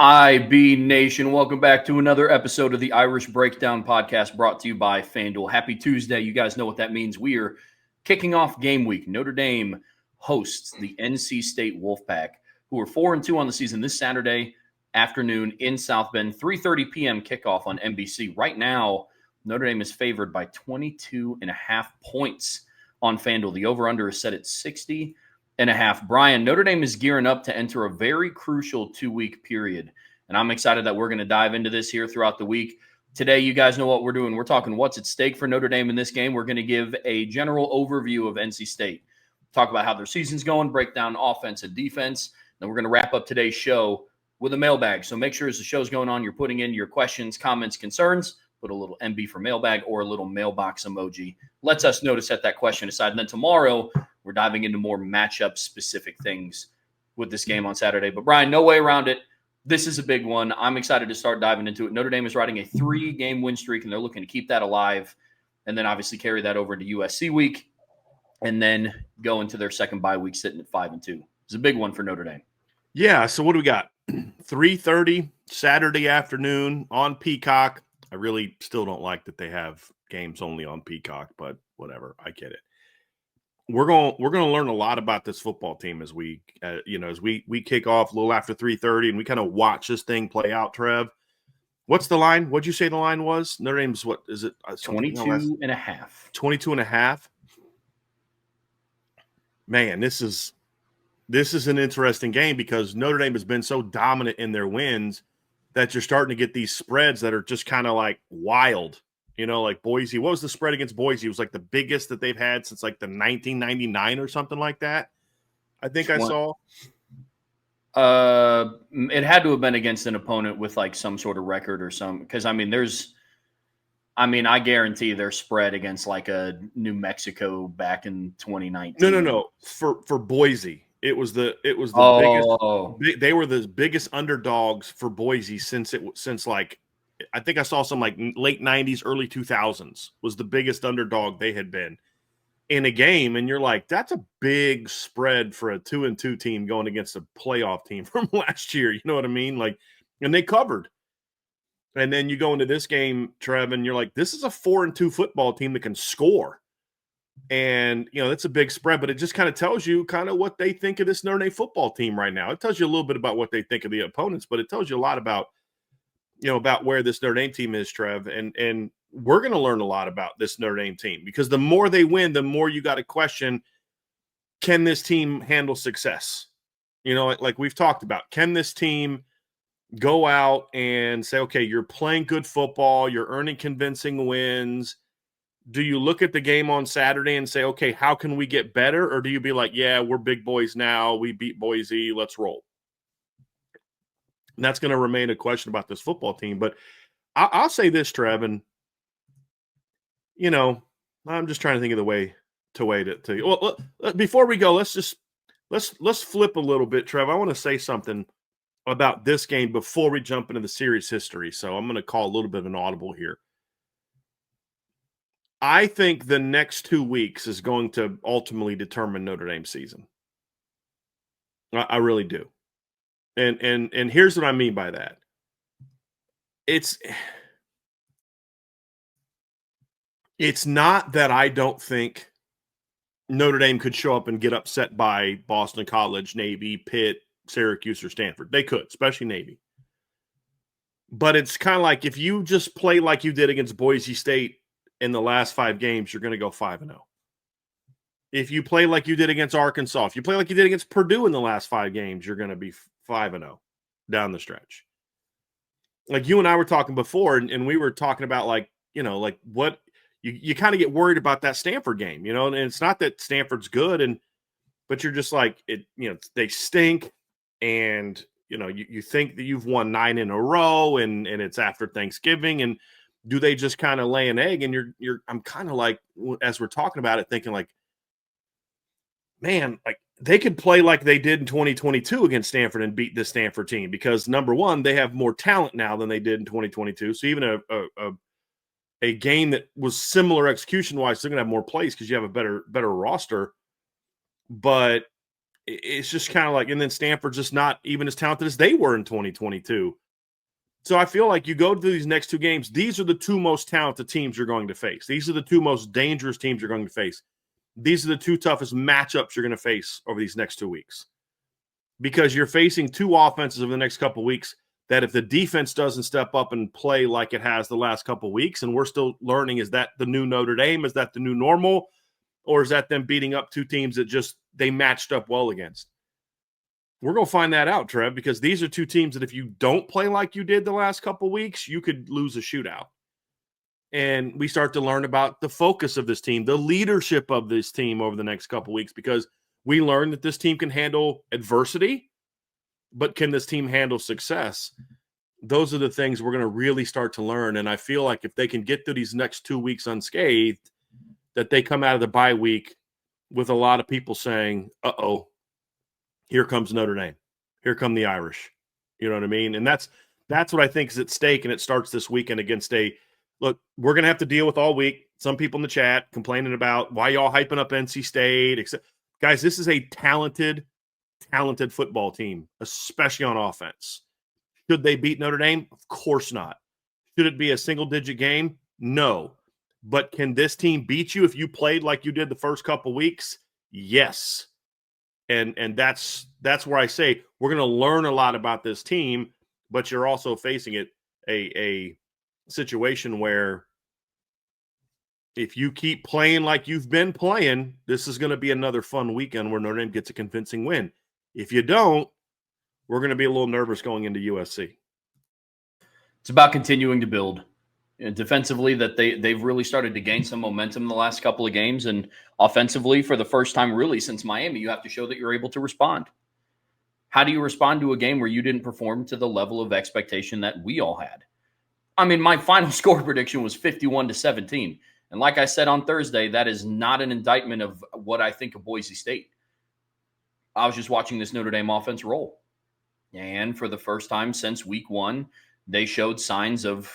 IB Nation, welcome back to another episode of the Irish Breakdown Podcast brought to you by FanDuel. Happy Tuesday. You guys know what that means. We are kicking off game week. Notre Dame hosts the NC State Wolfpack, who are 4-2 on the season this Saturday afternoon in South Bend, 3:30 p.m. kickoff on NBC. Right now, Notre Dame is favored by 22.5 points on FanDuel. The over-under is set at 60.5. Brian, Notre Dame is gearing up to enter a very crucial 2-week period, and I'm excited that we're going to dive into this here throughout the week. Today, you guys know what we're doing. We're talking what's at stake for Notre Dame in this game. We're going to give a general overview of NC State, talk about how their season's going, break down offense and defense. Then we're going to wrap up today's show with a mailbag. So make sure as the show's going on, you're putting in your questions, comments, concerns. Put a little MB for mailbag or a little mailbox emoji. Lets us know to set that question aside. And then tomorrow, we're diving into more matchup-specific things with this game on Saturday. But, Brian, no way around it. This is a big one. I'm excited to start diving into it. Notre Dame is riding a 3-game win streak, and they're looking to keep that alive and then obviously carry that over into USC week and then go into their second bye week sitting at 5-2. It's a big one for Notre Dame. Yeah, so what do we got? 3:30 Saturday afternoon on Peacock. I really still don't like that they have games only on Peacock, but whatever. I get it. We're going to learn a lot about this football team as we kick off a little after 3:30 and we kind of watch this thing play out. Trev, what's the line? What'd you say the line was? Notre Dame's what is it? 22.5. 22.5. Man, this is an interesting game because Notre Dame has been so dominant in their wins that you're starting to get these spreads that are just kind of like wild. You know, like Boise. What was the spread against Boise? It was like the biggest that they've had since like the 1999 or something like that. I think I saw. It had to have been against an opponent with like some sort of record or some, because I guarantee their spread against like a New Mexico back in 2019. No. For Boise, it was the biggest. They were the biggest underdogs for Boise since like. I think I saw some like late 90s, early 2000s was the biggest underdog they had been in a game. And you're like, that's a big spread for a 2-2 team going against a playoff team from last year. You know what I mean? Like, and they covered. And then you go into this game, Trev, and you're like, this is a 4-2 football team that can score. And, you know, that's a big spread, but it just kind of tells you kind of what they think of this Notre Dame football team right now. It tells you a little bit about what they think of the opponents, but it tells you a lot about where this Notre Dame team is, Trev. And we're going to learn a lot about this Notre Dame team because the more they win, the more you got to question, can this team handle success? You know, like we've talked about, can this team go out and say, okay, you're playing good football, you're earning convincing wins. Do you look at the game on Saturday and say, okay, how can we get better? Or do you be like, yeah, we're big boys now. We beat Boise. Let's roll. And that's going to remain a question about this football team. But I'll say this, Trev, and, you know, I'm just trying to think of the way to well, before we go, let's flip a little bit, Trev. I want to say something about this game before we jump into the series history. So I'm going to call a little bit of an audible here. I think the next 2 weeks is going to ultimately determine Notre Dame's season. I really do. And here's what I mean by that. It's not that I don't think Notre Dame could show up and get upset by Boston College, Navy, Pitt, Syracuse, or Stanford. They could, especially Navy. But it's kind of like if you just play like you did against Boise State in the last 5 games, you're going to go 5-0. If you play like you did against Arkansas, if you play like you did against Purdue in the last 5 games, you're going to be 5-0 down the stretch. Like you and I were talking before, and we were talking about like what you kind of get worried about that Stanford game, and it's not that Stanford's good, but you're just like they stink, and you think that you've won 9 in a row, and it's after Thanksgiving, and do they just kind of lay an egg? And I'm kind of like, as we're talking about it, thinking like, man, like they could play like they did in 2022 against Stanford and beat this Stanford team because number one, they have more talent now than they did in 2022. So even a game that was similar execution wise, they're gonna have more plays because you have a better roster. But it's just kind of like, and then Stanford's just not even as talented as they were in 2022. So I feel like you go to these next two games, these are the two most talented teams you're going to face. These are the two most dangerous teams you're going to face. These are the two toughest matchups you're going to face over these next 2 weeks. Because you're facing two offenses over the next couple of weeks that if the defense doesn't step up and play like it has the last couple of weeks, and we're still learning, is that the new Notre Dame? Is that the new normal? Or is that them beating up two teams that just they matched up well against? We're going to find that out, Trev, because these are two teams that if you don't play like you did the last couple of weeks, you could lose a shootout. And we start to learn about the focus of this team, the leadership of this team over the next couple of weeks, because we learned that this team can handle adversity, but can this team handle success? Those are the things we're going to really start to learn. And I feel like if they can get through these next 2 weeks unscathed, that they come out of the bye week with a lot of people saying, uh-oh, here comes Notre Dame. Here come the Irish. You know what I mean? And that's what I think is at stake, and it starts this weekend against look, we're going to have to deal with all week. Some people in the chat complaining about why y'all hyping up NC State. Guys, this is a talented football team, especially on offense. Should they beat Notre Dame? Of course not. Should it be a single-digit game? No. But can this team beat you if you played like you did the first couple weeks? Yes. And that's where I say we're going to learn a lot about this team, but you're also facing a situation where if you keep playing like you've been playing, this is going to be another fun weekend where Notre Dame gets a convincing win. If you don't, we're going to be a little nervous going into USC. It's about continuing to build. Defensively, that they've really started to gain some momentum in the last couple of games, and offensively, for the first time really since Miami, you have to show that you're able to respond. How do you respond to a game where you didn't perform to the level of expectation that we all had? I mean, my final score prediction was 51-17, and like I said on Thursday, that is not an indictment of what I think of Boise State. I was just watching this Notre Dame offense roll, and for the first time since week one, they showed signs of,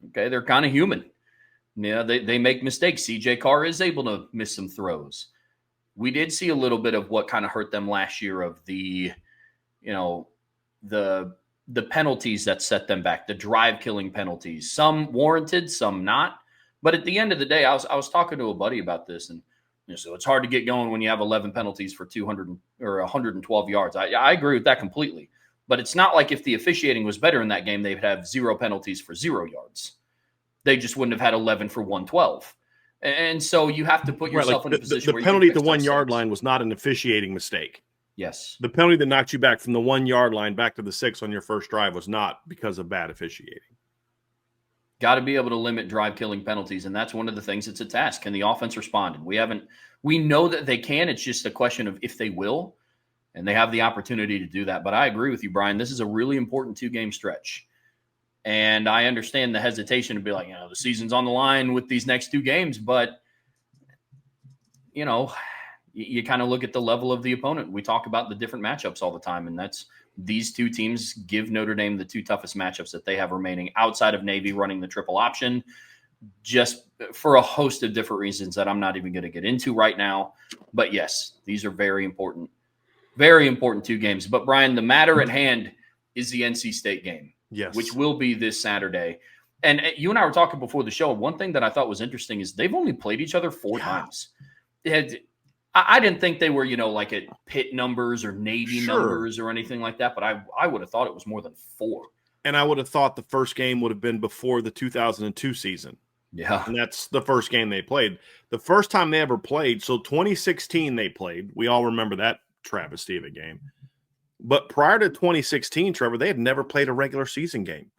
okay, they're kind of human. Yeah, they make mistakes. CJ Carr is able to miss some throws. We did see a little bit of what kind of hurt them last year of the penalties that set them back, the drive-killing penalties. Some warranted, some not. But at the end of the day, I was talking to a buddy about this, and so it's hard to get going when you have 11 penalties for 200 or 112 yards. I agree with that completely. But it's not like if the officiating was better in that game, they'd have 0 penalties for 0 yards. They just wouldn't have had 11 for 112. And so you have to put yourself in a position where the penalty at the 1 yard line was not an officiating mistake. Yes. The penalty that knocked you back from the 1 yard line back to the 6 on your first drive was not because of bad officiating. Got to be able to limit drive-killing penalties, and that's one of the things that's a task. Can the offense respond? And we know that they can. It's just a question of if they will. And they have the opportunity to do that. But I agree with you, Brian. This is a really important 2-game stretch. And I understand the hesitation to be like, the season's on the line with these next 2 games. But, you kind of look at the level of the opponent. We talk about the different matchups all the time. And these 2 teams give Notre Dame the 2 toughest matchups that they have remaining outside of Navy running the triple option, just for a host of different reasons that I'm not even going to get into right now. But, yes, these are very important. Very important 2 games. But, Brian, the matter at hand is the NC State game, yes, which will be this Saturday. And you and I were talking before the show. One thing that I thought was interesting is they've only played each other 4 times. I didn't think they were, like at Pitt numbers or Navy numbers or anything like that, but I would have thought it was more than 4. And I would have thought the first game would have been before the 2002 season. Yeah. And that's the first game they played. The first time they ever played, so 2016 they played. We all remember that travesty of a game. But prior to 2016, Trevor, they had never played a regular season game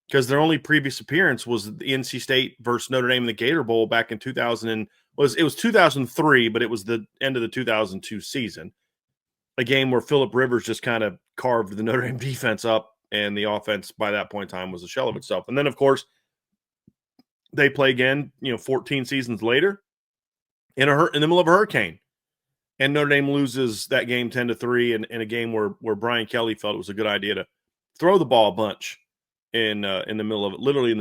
because their only previous appearance was the NC State versus Notre Dame in the Gator Bowl back in 2000. It was 2003, but it was the end of the 2002 season. A game where Phillip Rivers just kind of carved the Notre Dame defense up, and the offense by that point in time was a shell of itself. And then, of course, they play again, 14 seasons later in the middle of a hurricane. And Notre Dame loses that game 10-3 in a game where Brian Kelly felt it was a good idea to throw the ball a bunch literally in the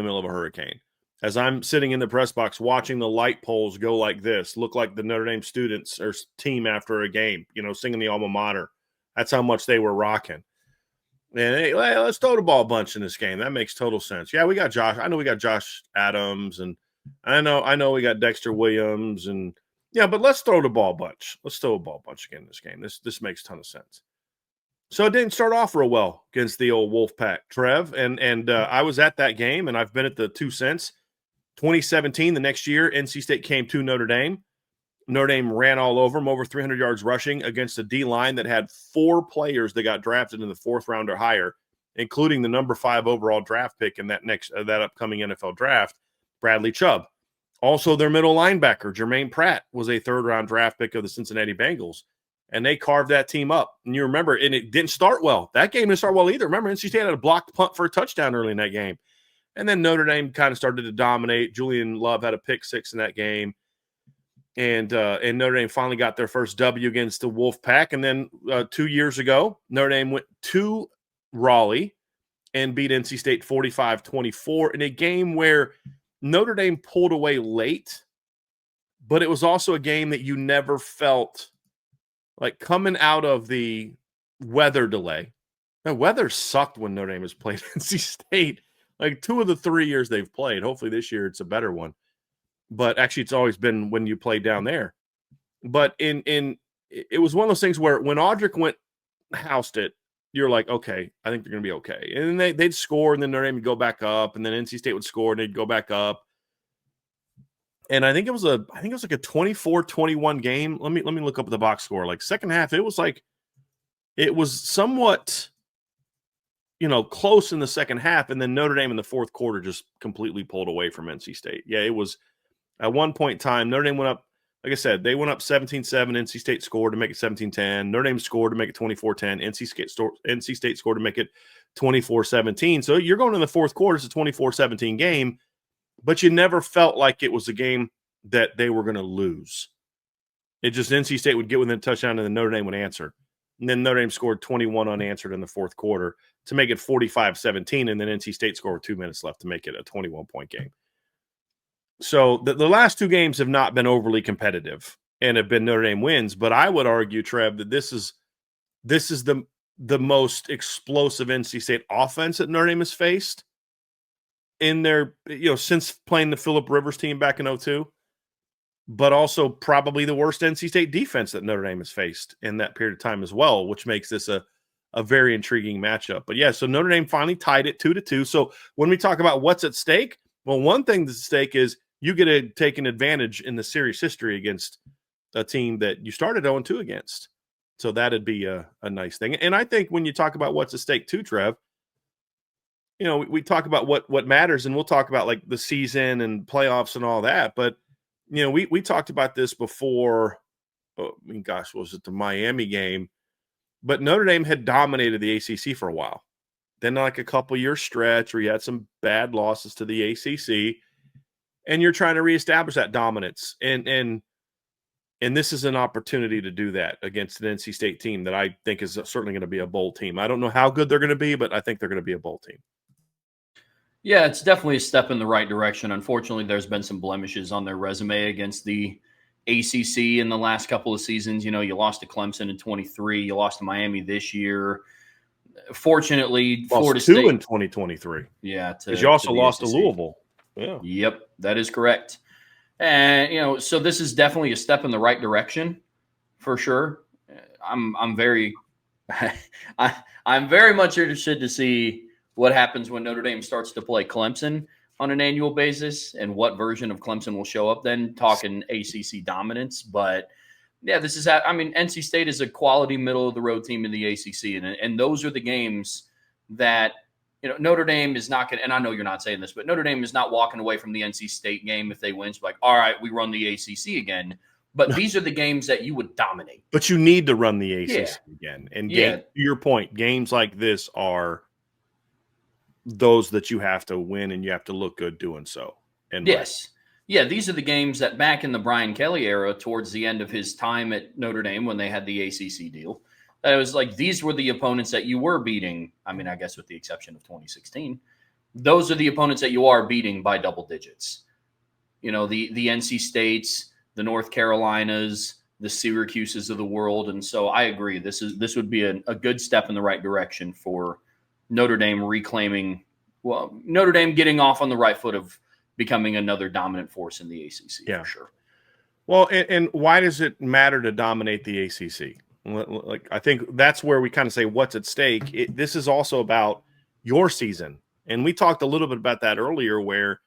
middle of a hurricane. as I'm sitting in the press box watching the light poles go like this, look like the Notre Dame students or team after a game, singing the alma mater. That's how much they were rocking. And hey, let's throw the ball a bunch in this game. That makes total sense. Yeah, we got Josh. I know we got Josh Adams, and I know we got Dexter Williams, and yeah, but let's throw the ball a bunch. Let's throw a ball a bunch again in this game. This makes a ton of sense. So it didn't start off real well against the old Wolfpack, Trev, and I was at that game, and I've been at the two since. 2017, the next year, NC State came to Notre Dame. Notre Dame ran all over them, over 300 yards rushing against a D-line that had 4 players that got drafted in the 4th round or higher, including the number 5 overall draft pick in that upcoming NFL draft, Bradley Chubb. Also, their middle linebacker, Jermaine Pratt, was a 3rd-round draft pick of the Cincinnati Bengals, and they carved that team up. And you remember, and it didn't start well. That game didn't start well either. Remember, NC State had a blocked punt for a touchdown early in that game. And then Notre Dame kind of started to dominate. Julian Love had a pick 6 in that game. And Notre Dame finally got their first W against the Wolfpack. And then 2 years ago, Notre Dame went to Raleigh and beat NC State 45-24 in a game where Notre Dame pulled away late, but it was also a game that you never felt like coming out of the weather delay. The weather sucked when Notre Dame has played NC State. Like 2 of the 3 years they've played. Hopefully this year it's a better one. But actually it's always been when you play down there. But it was one of those things where when Audric housed it, you're like, okay, I think they're going to be okay. And then they'd score, and then Notre Dame would go back up, and then NC State would score, and they'd go back up. And I think it was like a 24-21 game. Let me look up the box score. Like second half, it was somewhat close in the second half, and then Notre Dame in the 4th quarter just completely pulled away from NC State. Yeah, it was at one point in time, Notre Dame went up, like I said, they went up 17-7. NC State scored to make it 17-10. Notre Dame scored to make it 24-10. NC State scored to make it 24-17. So you're going in the 4th quarter, it's a 24-17 game, but you never felt like it was a game that they were going to lose. It just NC State would get within a touchdown, and then Notre Dame would answer. And then Notre Dame scored 21 unanswered in the 4th quarter to make it 45-17, and then NC State scored with 2 minutes left to make it a 21-point game. So the last 2 games have not been overly competitive and have been Notre Dame wins, but I would argue, Trev, that this is the most explosive NC State offense that Notre Dame has faced in their since playing the Phillip Rivers team back in 2002. But also probably the worst NC State defense that Notre Dame has faced in that period of time as well, which makes this a very intriguing matchup. But yeah, so Notre Dame finally tied it 2-2. So when we talk about what's at stake, well, one thing that's at stake is you get to take an advantage in the series history against a team that you started 0-2 against. So that'd be a nice thing. And I think when you talk about what's at stake too, Trev, we talk about what matters, and we'll talk about like the season and playoffs and all that. But we talked about this before. Was it the Miami game? But Notre Dame had dominated the ACC for a while. Then like a couple year stretch where you had some bad losses to the ACC, and you're trying to reestablish that dominance. And this is an opportunity to do that against an NC State team that I think is certainly going to be a bowl team. I don't know how good they're going to be, but I think they're going to be a bowl team. Yeah, it's definitely a step in the right direction. Unfortunately, there's been some blemishes on their resume against the ACC in the last couple of seasons. You lost to Clemson in 23. You lost to Miami this year. Fortunately, Florida State in 2023. Yeah, because you also lost to Louisville. Yeah. Yep, that is correct. And so this is definitely a step in the right direction for sure. I'm very much interested to see what happens when Notre Dame starts to play Clemson on an annual basis and what version of Clemson will show up then, talking ACC dominance. But yeah, NC State is a quality middle of the road team in the ACC. And those are the games that, Notre Dame is not going to, and I know you're not saying this, but Notre Dame is not walking away from the NC State game if they win. It's like, all right, we run the ACC again. But these are the games that you would dominate. But you need to run the ACC again. And to your point, games like this are those that you have to win, and you have to look good doing so. And yes. Yeah, these are the games that back in the Brian Kelly era, towards the end of his time at Notre Dame when they had the ACC deal, that it was like these were the opponents that you were beating. I mean, I guess with the exception of 2016. those are the opponents that you are beating by double digits. You know, the NC States, the North Carolinas, the Syracuses of the world. And so I agree. This would be a good step in the right direction for Notre Dame Notre Dame getting off on the right foot of becoming another dominant force in the ACC, for sure. Well, and why does it matter to dominate the ACC? Like, I think that's where we kind of say what's at stake. This is also about your season. And we talked a little bit about that earlier where,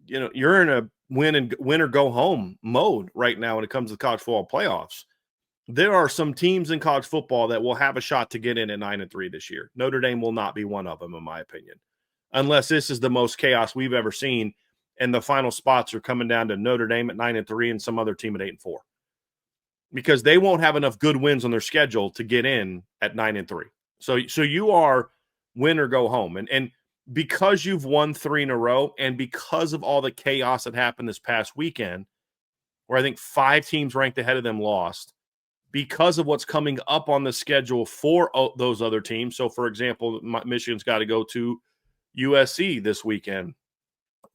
you know, you're in a win or go home mode right now when it comes to college football playoffs. There are some teams in college football that will have a shot to get in at 9-3 this year. Notre Dame will not be one of them, in my opinion, unless this is the most chaos we've ever seen. And the final spots are coming down to Notre Dame at 9-3 and some other team at 8-4, because they won't have enough good wins on their schedule to get in at 9-3. So you are win or go home. And because you've won 3 in a row, and because of all the chaos that happened this past weekend, where I think 5 teams ranked ahead of them lost, because of what's coming up on the schedule for those other teams. So, for example, Michigan's got to go to USC this weekend.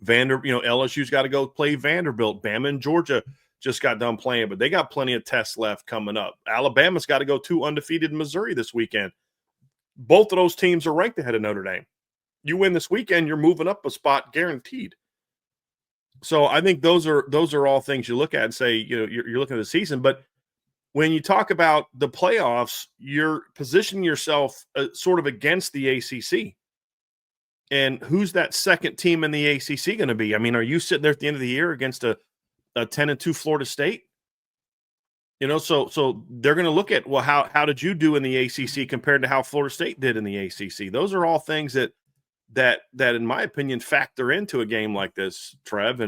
LSU's got to go play Vanderbilt. Bama and Georgia just got done playing, but they got plenty of tests left coming up. Alabama's got to go to undefeated Missouri this weekend. Both of those teams are ranked ahead of Notre Dame. You win this weekend, you're moving up a spot guaranteed. So I think those are all things you look at and say, you know, you're looking at the season. But when you talk about the playoffs, you're positioning yourself sort of against the ACC. And who's that second team in the ACC going to be? I mean, are you sitting there at the end of the year against a 10-2 Florida State? You know, so they're going to look at, well, how did you do in the ACC compared to how Florida State did in the ACC? Those are all things that in my opinion factor into a game like this, Trev.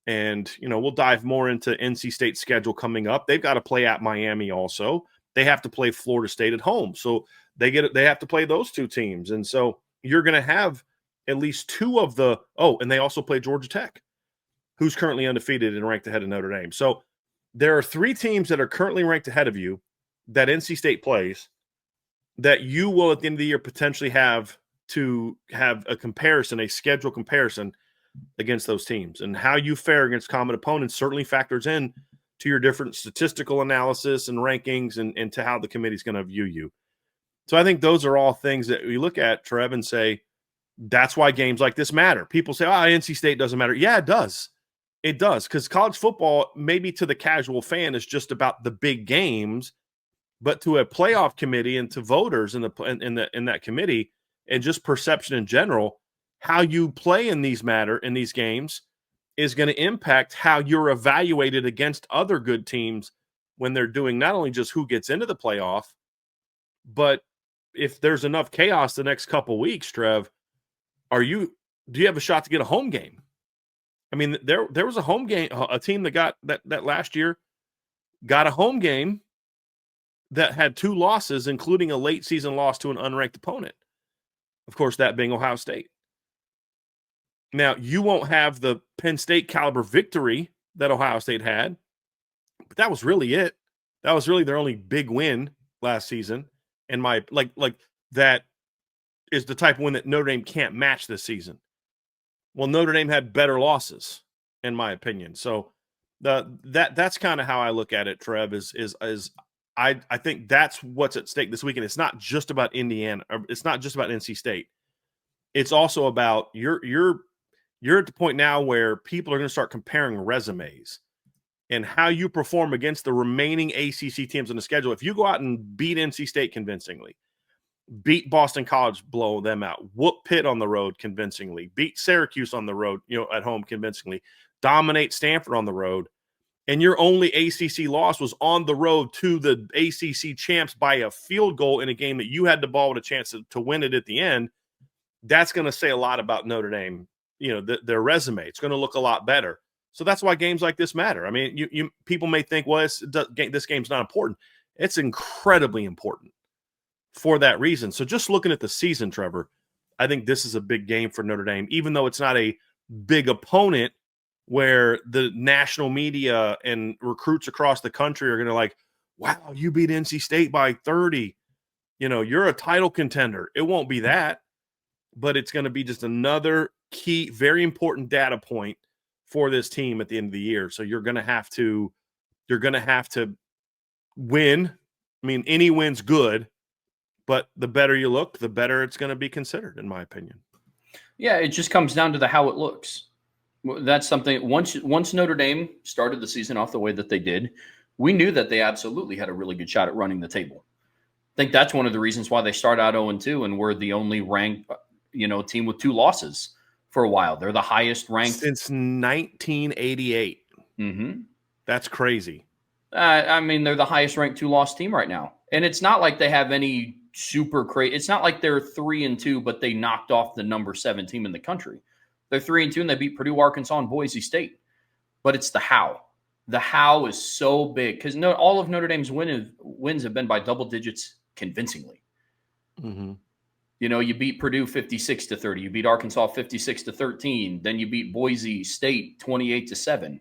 And you know, we'll dive more into NC State's schedule coming up. They've got to play at Miami also. They have to play Florida State at home. So they have to play those 2 teams. And so you're going to have at least 2 of the – and they also play Georgia Tech, who's currently undefeated and ranked ahead of Notre Dame. So there are 3 teams that are currently ranked ahead of you that NC State plays that you will at the end of the year potentially have to have a comparison, a schedule comparison against those teams. And how you fare against common opponents certainly factors in to your different statistical analysis and rankings and to how the committee is going to view you. So I think those are all things that we look at, Trev, and say, that's why games like this matter. People say, NC State doesn't matter. Yeah, it does. It does, because college football, maybe to the casual fan, is just about the big games, but to a playoff committee and to voters in that committee and just perception in general, how you play in these games is going to impact how you're evaluated against other good teams when they're doing not only just who gets into the playoff, but if there's enough chaos the next couple weeks, Trev, do you have a shot to get a home game? I mean, there was a home game, a team that got that last year got a home game that had 2 losses, including a late season loss to an unranked opponent. Of course, that being Ohio State. Now, you won't have the Penn State caliber victory that Ohio State had, but that was really it. That was really their only big win last season. And that is the type of win that Notre Dame can't match this season. Well, Notre Dame had better losses, in my opinion. So that's kind of how I look at it, Trev, I think that's what's at stake this weekend. It's not just about Indiana, or it's not just about NC State. It's also about you're at the point now where people are going to start comparing resumes and how you perform against the remaining ACC teams on the schedule. If you go out and beat NC State convincingly, beat Boston College, blow them out, whoop Pitt on the road convincingly, beat Syracuse on the road, at home convincingly, dominate Stanford on the road, and your only ACC loss was on the road to the ACC champs by a field goal in a game that you had the ball with a chance to win it at the end, that's going to say a lot about Notre Dame, their resume. It's going to look a lot better. So that's why games like this matter. I mean, you people may think, well, this game's not important. It's incredibly important for that reason. So just looking at the season, Trevor, I think this is a big game for Notre Dame, even though it's not a big opponent where the national media and recruits across the country are going to wow, you beat NC State by 30. You're a title contender. It won't be that. but it's going to be just another key, very important data point for this team at the end of the year. So you're going to have to win. I mean, any win's good, but the better you look, the better it's going to be considered, in my opinion. Yeah, it just comes down to how it looks. That's something. Once Notre Dame started the season off the way that they did, we knew that they absolutely had a really good shot at running the table. I think that's one of the reasons why they start out 0-2 and we're the only ranked, team with 2 losses for a while. They're the highest ranked since 1988. Mm-hmm. That's crazy. I mean, they're the highest ranked 2-loss team right now, and it's not like they have any super crazy. It's not like they're 3-2, but they knocked off the number 7 team in the country. They're 3-2 and they beat Purdue, Arkansas, and Boise State. But it's the how. The how is so big because all of Notre Dame's wins have been by double digits convincingly. Mm-hmm. You beat Purdue 56-30. You beat Arkansas 56-13. Then you beat Boise State 28-7.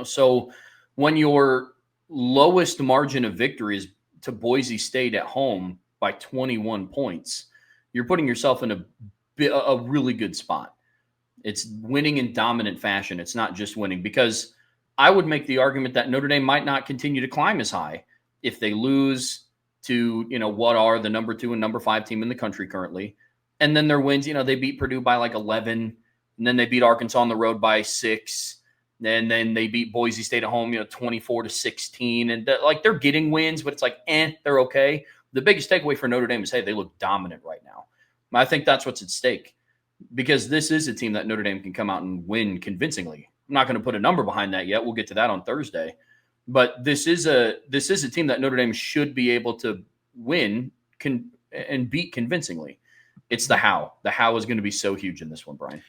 So when your lowest margin of victory is to Boise State at home by 21 points, you're putting yourself in a really good spot. It's winning in dominant fashion. It's not just winning, because I would make the argument that Notre Dame might not continue to climb as high if they lose to, what are the number 2 and number 5 team in the country currently. And then their wins, they beat Purdue by like 11, and then they beat Arkansas on the road by 6. And then they beat Boise State at home, 24-16. And they're getting wins, but it's like, they're okay. The biggest takeaway for Notre Dame is, hey, they look dominant right now. I think that's what's at stake, because this is a team that Notre Dame can come out and win convincingly. I'm not going to put a number behind that yet. We'll get to that on Thursday. But this is a team that Notre Dame should be able to win and beat convincingly. It's the how. The how is going to be so huge in this one, Brian.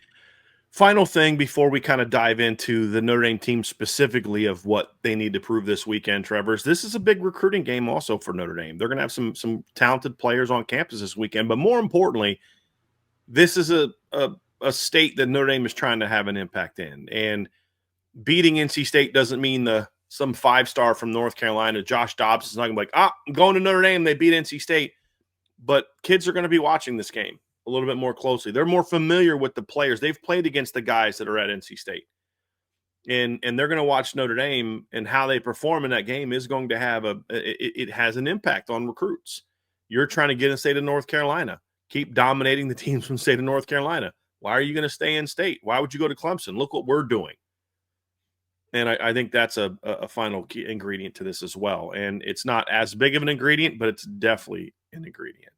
Final thing before we kind of dive into the Notre Dame team specifically of what they need to prove this weekend, Trevor, this is a big recruiting game also for Notre Dame. They're going to have some talented players on campus this weekend, but more importantly, this is a state that Notre Dame is trying to have an impact in. And beating NC State doesn't mean some 5-star from North Carolina, Josh Dobbs, is not going to be like, I'm going to Notre Dame, they beat NC State. But kids are going to be watching this game a little bit more closely. They're more familiar with the players. They've played against the guys that are at NC State. And they're going to watch Notre Dame, and how they perform in that game is going to have it has an impact on recruits. You're trying to get in the state of North Carolina. Keep dominating the teams from the state of North Carolina. Why are you going to stay in state? Why would you go to Clemson? Look what we're doing. And I think that's a final key ingredient to this as well. And it's not as big of an ingredient, but it's definitely an ingredient.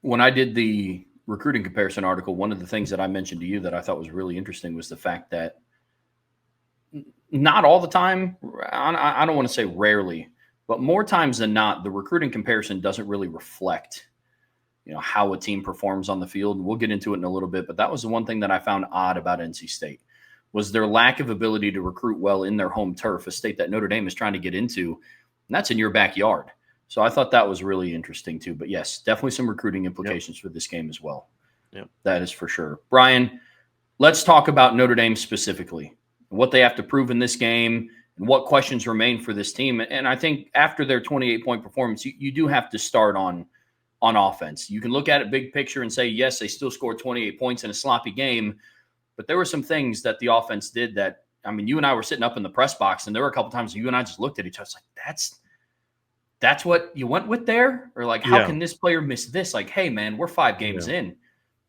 When I did the recruiting comparison article, one of the things that I mentioned to you that I thought was really interesting was the fact that not all the time, I don't want to say rarely, but more times than not, the recruiting comparison doesn't really reflect, how a team performs on the field. We'll get into it in a little bit, but that was the one thing that I found odd about NC State, was their lack of ability to recruit well in their home turf, a state that Notre Dame is trying to get into, and that's in your backyard. So I thought that was really interesting too. But yes, definitely some recruiting implications for this game as well. Yep. That is for sure. Brian, let's talk about Notre Dame specifically, what they have to prove in this game and what questions remain for this team. And I think after their 28-point performance, you do have to start on offense. You can look at it big picture and say, yes, they still scored 28 points in a sloppy game, but there were some things that the offense did that, I mean, you and I were sitting up in the press box, and there were a couple times you and I just looked at each other. It's like, that's what you went with there? Or like, how can this player miss this? Like, hey, man, we're 5 games in.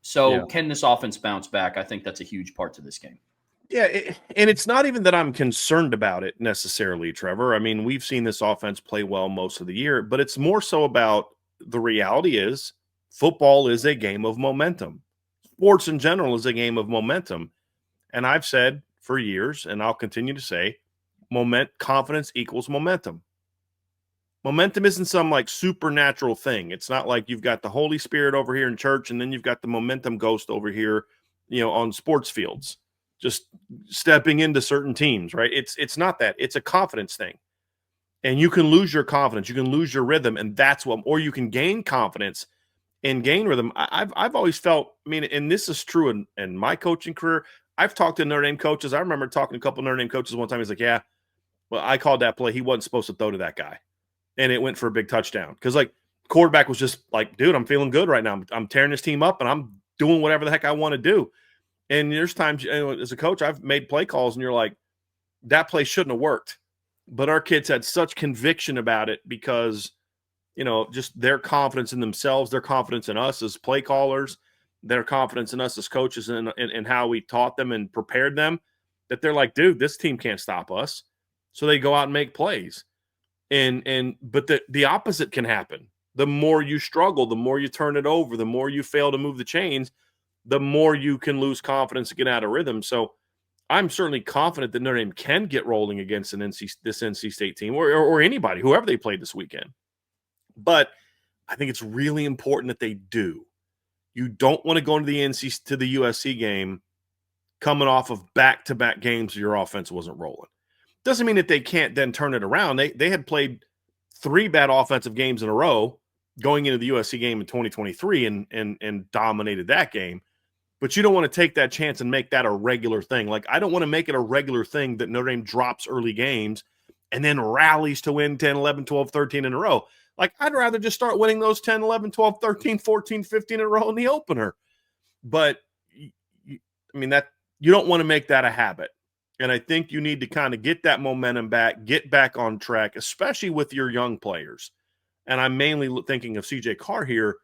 So can this offense bounce back? I think that's a huge part to this game. Yeah, and it's not even that I'm concerned about it necessarily, Trevor. I mean, we've seen this offense play well most of the year, but it's more so about the reality is football is a game of momentum. Sports in general is a game of momentum. And I've said for years, and I'll continue to say, confidence equals momentum. Momentum isn't some like supernatural thing. It's not like you've got the Holy Spirit over here in church and then you've got the momentum ghost over here, on sports fields, just stepping into certain teams, right? It's not that. It's a confidence thing. And you can lose your confidence. You can lose your rhythm. And that's or you can gain confidence and gain rhythm. I've always felt, and this is true in my coaching career. I've talked to Notre Dame coaches. I remember talking to a couple of Notre Dame coaches one time. He's like, yeah, well, I called that play. He wasn't supposed to throw to that guy. And it went for a big touchdown. Because, like, quarterback was just like, dude, I'm feeling good right now. I'm tearing this team up and I'm doing whatever the heck I want to do. And there's times, as a coach, I've made play calls and you're like, that play shouldn't have worked. But our kids had such conviction about it because, just their confidence in themselves, their confidence in us as play callers, their confidence in us as coaches and how we taught them and prepared them, that they're like, dude, this team can't stop us. So they go out and make plays. But the opposite can happen. The more you struggle, the more you turn it over, the more you fail to move the chains, the more you can lose confidence and get out of rhythm. So I'm certainly confident that Notre Dame can get rolling against this NC State team or anybody, whoever they played this weekend. But I think it's really important that they do. You don't want to go into the USC game coming off of back-to-back games where your offense wasn't rolling. Doesn't mean that they can't then turn it around. They had played 3 bad offensive games in a row going into the USC game in 2023 and dominated that game. But you don't want to take that chance and make that a regular thing. Like, I don't want to make it a regular thing that Notre Dame drops early games and then rallies to win 10, 11, 12, 13 in a row. Like, I'd rather just start winning those 10, 11, 12, 13, 14, 15 in a row in the opener. But, that you don't want to make that a habit. And I think you need to kind of get that momentum back, get back on track, especially with your young players. And I'm mainly thinking of CJ Carr here.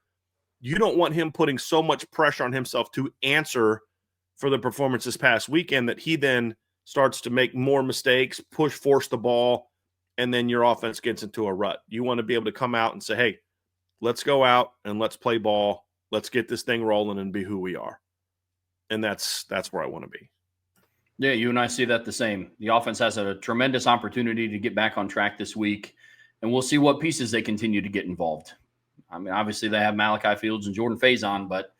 You don't want him putting so much pressure on himself to answer for the performance this past weekend that he then starts to make more mistakes, force the ball, and then your offense gets into a rut. You want to be able to come out and say, hey, let's go out and let's play ball. Let's get this thing rolling and be who we are. And that's where I want to be. Yeah, you and I see that the same. The offense has a tremendous opportunity to get back on track this week, and we'll see what pieces they continue to get involved. Obviously they have Malachi Fields and Jordan Faison, but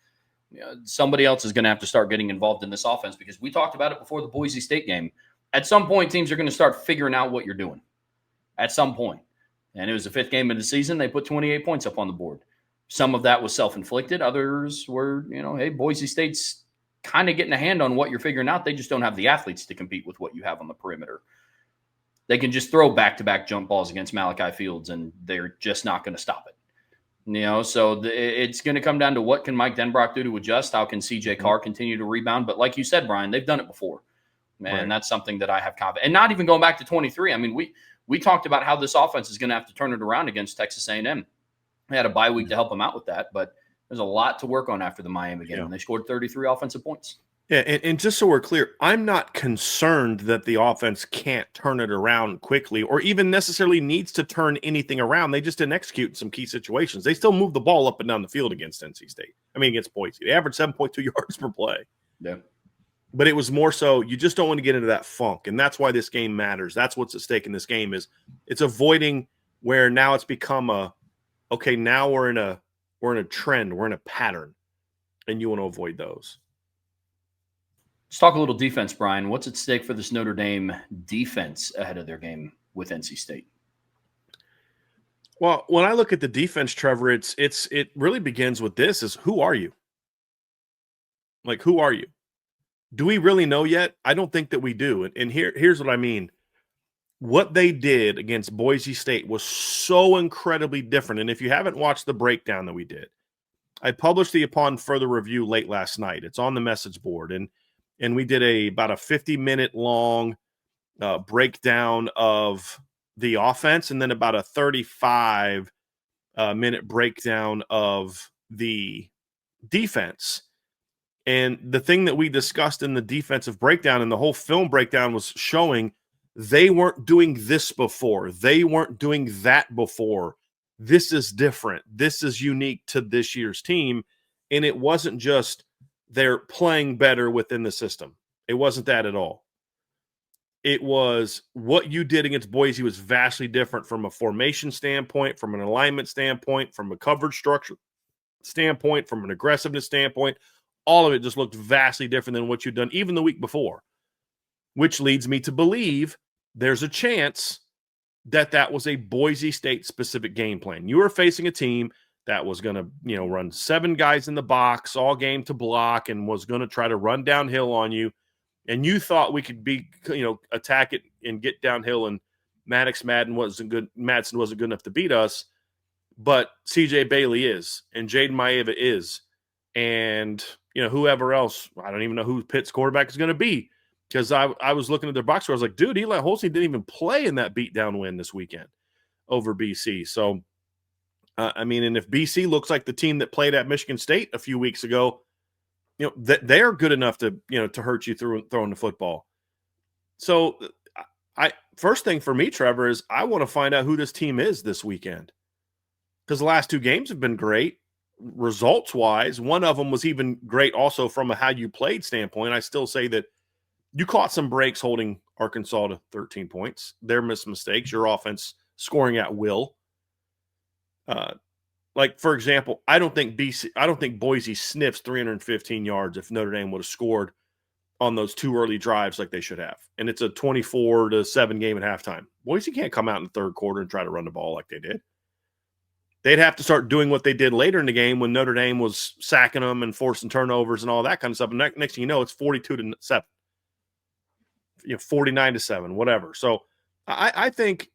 somebody else is going to have to start getting involved in this offense because we talked about it before the Boise State game. At some point, teams are going to start figuring out what you're doing. At some point. And it was the 5th game of the season. They put 28 points up on the board. Some of that was self-inflicted. Others were, hey, Boise State's kind of getting a hand on what you're figuring out. They just don't have the athletes to compete with what you have on the perimeter. They can just throw back-to-back jump balls against Malachi Fields, and they're just not going to stop it. So it's going to come down to what can Mike Denbrock do to adjust? How can CJ Carr continue to rebound? But like you said, Brian, they've done it before. Man, right. That's something that I have confidence. And not even going back to 23. We talked about how this offense is going to have to turn it around against Texas A&M. They had a bye week to help them out with that, but there's a lot to work on after the Miami game. Yeah. And they scored 33 offensive points. Yeah, and just so we're clear, I'm not concerned that the offense can't turn it around quickly or even necessarily needs to turn anything around. They just didn't execute in some key situations. They still moved the ball up and down the field against NC State. Against Boise. They averaged 7.2 yards per play. Yeah. But it was more so you just don't want to get into that funk, and that's why this game matters. That's what's at stake in this game is it's avoiding where now it's become now we're in a trend, we're in a pattern, and you want to avoid those. Let's talk a little defense, Brian. What's at stake for this Notre Dame defense ahead of their game with NC State? Well, when I look at the defense, Trevor, it really begins with this: is who are you? Like, who are you? Do we really know yet? I don't think that we do. And here's what I mean. What they did against Boise State was so incredibly different. And if you haven't watched the breakdown that we did, I published the Upon Further Review late last night. It's on the message board. And we did about a 50-minute long breakdown of the offense and then about a 35-minute breakdown of the defense. And the thing that we discussed in the defensive breakdown and the whole film breakdown was showing they weren't doing this before. They weren't doing that before. This is different. This is unique to this year's team. And it wasn't just they're playing better within the system. It wasn't that at all. It was what you did against Boise was vastly different from a formation standpoint, from an alignment standpoint, from a coverage structure standpoint, from an aggressiveness standpoint. All of it just looked vastly different than what you'd done even the week before, which leads me to believe there's a chance that that was a Boise State-specific game plan. You were facing a team that was going to, run 7 guys in the box all game to block and was going to try to run downhill on you. And you thought we could attack it and get downhill, and Madsen wasn't good enough to beat us. but CJ Bailey is, and Jaden Maeva is, and whoever else. I don't even know who Pitt's quarterback is going to be, because I was looking at their box score. I was like, dude, Eli Holstein didn't even play in that beatdown win this weekend over BC. So, and if BC looks like the team that played at Michigan State a few weeks ago, they're good enough to hurt you throwing the football. So, first thing for me, Trevor, is I want to find out who this team is this weekend, because the last two games have been great results-wise. One of them was even great also from a how you played standpoint. I still say that you caught some breaks holding Arkansas to 13 points. Their missed mistakes, your offense scoring at will. Like, for example, I don't think Boise sniffs 315 yards if Notre Dame would have scored on those two early drives like they should have. And it's a 24-7 game at halftime. Boise can't come out in the third quarter and try to run the ball like they did. They'd have to start doing what they did later in the game when Notre Dame was sacking them and forcing turnovers and all that kind of stuff. And next thing you know, it's 42-7, 49-7, whatever. So I think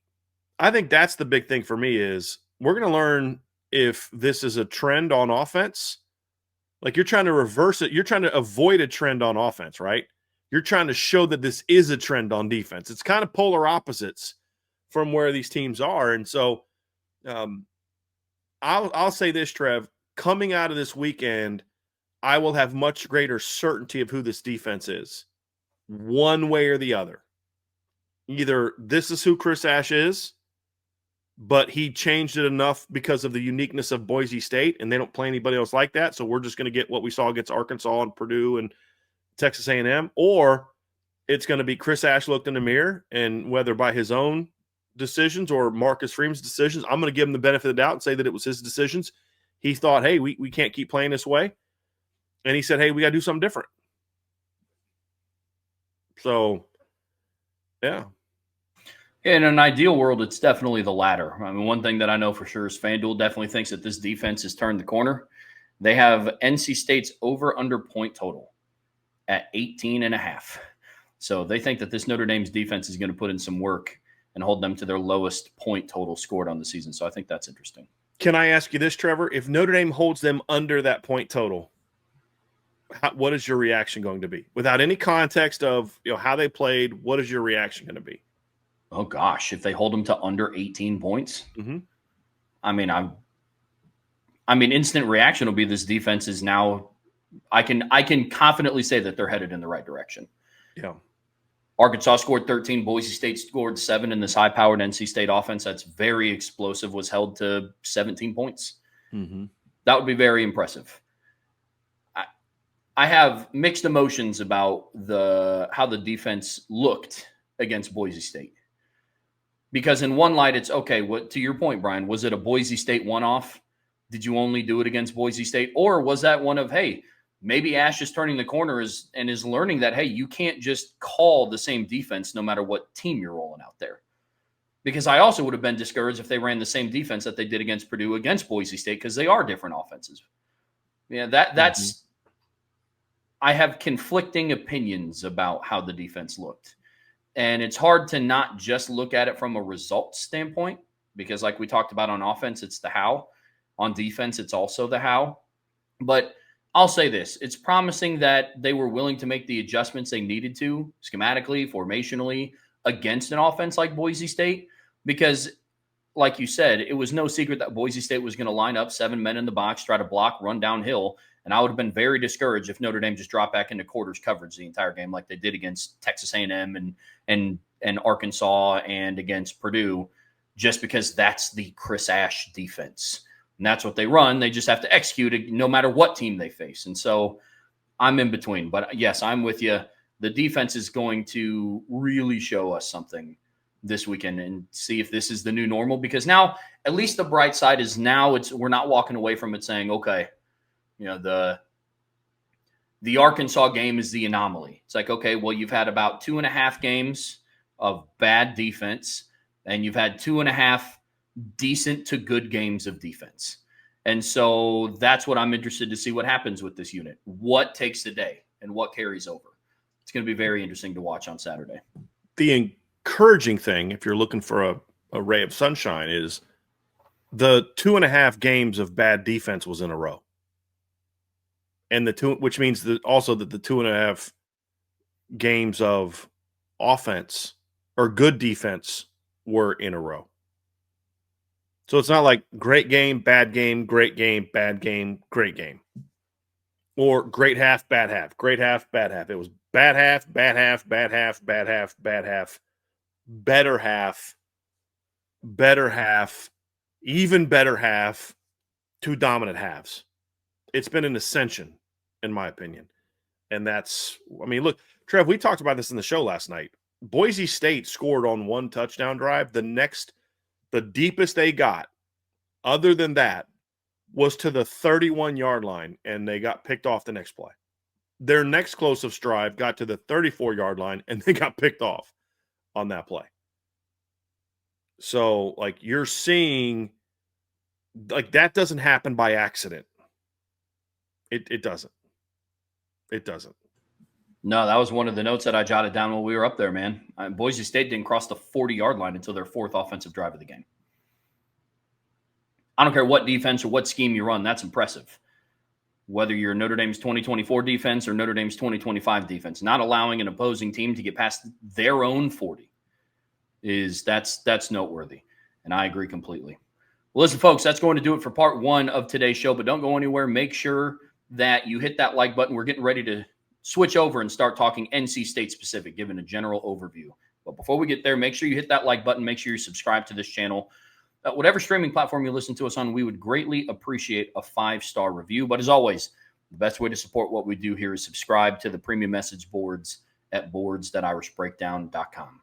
that's the big thing for me is we're going to learn if this is a trend on offense. Like, you're trying to reverse it. You're trying to avoid a trend on offense, right? You're trying to show that this is a trend on defense. It's kind of polar opposites from where these teams are. And so I'll say this, Trev, coming out of this weekend, I will have much greater certainty of who this defense is, one way or the other. Either this is who Chris Ash is, but he changed it enough because of the uniqueness of Boise State, and they don't play anybody else like that, so we're just going to get what we saw against Arkansas and Purdue and Texas A&M, or it's going to be Chris Ash looked in the mirror, and whether by his own decisions or Marcus Freeman's decisions, I'm going to give him the benefit of the doubt and say that it was his decisions. He thought, hey, we can't keep playing this way, and he said, hey, we got to do something different. So, yeah. In an ideal world, it's definitely the latter. I mean, one thing that I know for sure is FanDuel definitely thinks that this defense has turned the corner. They have NC State's over-under point total at 18.5. So they think that this Notre Dame's defense is going to put in some work and hold them to their lowest point total scored on the season. So I think that's interesting. Can I ask you this, Trevor? If Notre Dame holds them under that point total, what is your reaction going to be? Without any context of how they played, what is your reaction going to be? Oh, gosh, if they hold them to under 18 points, I mean, instant reaction will be this defense is now – I can confidently say that they're headed in the right direction. Yeah. Arkansas scored 13. Boise State scored 7 in this high-powered NC State offense that's very explosive, was held to 17 points. That would be very impressive. I have mixed emotions about how the defense looked against Boise State. Because in one light, it's okay. To your point, Brian, was it a Boise State one-off? Did you only do it against Boise State? Or was that one of, hey, maybe Ash is turning the corner and is learning that, hey, you can't just call the same defense no matter what team you're rolling out there. Because I also would have been discouraged if they ran the same defense that they did against Purdue against Boise State, because they are different offenses. Yeah, that's I have conflicting opinions about how the defense looked. And it's hard to not just look at it from a results standpoint, because like we talked about on offense, it's the how. On defense, it's also the how. But I'll say this. It's promising that they were willing to make the adjustments they needed to, schematically, formationally, against an offense like Boise State. Because, like you said, it was no secret that Boise State was going to line up 7 men in the box, try to block, run downhill. And I would have been very discouraged if Notre Dame just dropped back into quarters coverage the entire game like they did against Texas A&M and Arkansas and against Purdue, just because that's the Chris Ash defense. And that's what they run. They just have to execute it no matter what team they face. And so I'm in between. But, yes, I'm with you. The defense is going to really show us something this weekend and see if this is the new normal. Because now, at least the bright side is now we're not walking away from it saying, okay, the Arkansas game is the anomaly. It's like, okay, well, you've had about 2.5 games of bad defense, and you've had 2.5 decent to good games of defense. And so that's what I'm interested to see what happens with this unit. What takes the day and what carries over. It's going to be very interesting to watch on Saturday. The encouraging thing, if you're looking for a ray of sunshine, is The 2.5 games of bad defense was in a row. And which means that also that the 2.5 games of offense or good defense were in a row. So it's not like great game, great game, bad game, great game. Or great half, bad half, great half, bad half. It was bad half, bad half, bad half, bad half, bad half, better half, even better half, 2 dominant halves. It's been an ascension, in my opinion. And look, Trev, we talked about this in the show last night. Boise State scored on 1 touchdown drive. The deepest they got, other than that, was to the 31-yard line, and they got picked off the next play. Their next closest drive got to the 34-yard line, and they got picked off on that play. So, you're seeing, that doesn't happen by accident. It doesn't. It doesn't. No, that was one of the notes that I jotted down when we were up there, man. Boise State didn't cross the 40-yard line until their 4th offensive drive of the game. I don't care what defense or what scheme you run. That's impressive. Whether you're Notre Dame's 2024 defense or Notre Dame's 2025 defense, not allowing an opposing team to get past their own 40 that's noteworthy. And I agree completely. Well, listen, folks, that's going to do it for part 1 of today's show, but don't go anywhere. Make sure that you hit that like button. We're getting ready to switch over and start talking NC State specific, giving a general overview. But before we get there, make sure you hit that like button. Make sure you subscribe to this channel. Whatever streaming platform you listen to us on, we would greatly appreciate a 5-star review. But as always, the best way to support what we do here is subscribe to the premium message boards at boards.irishbreakdown.com.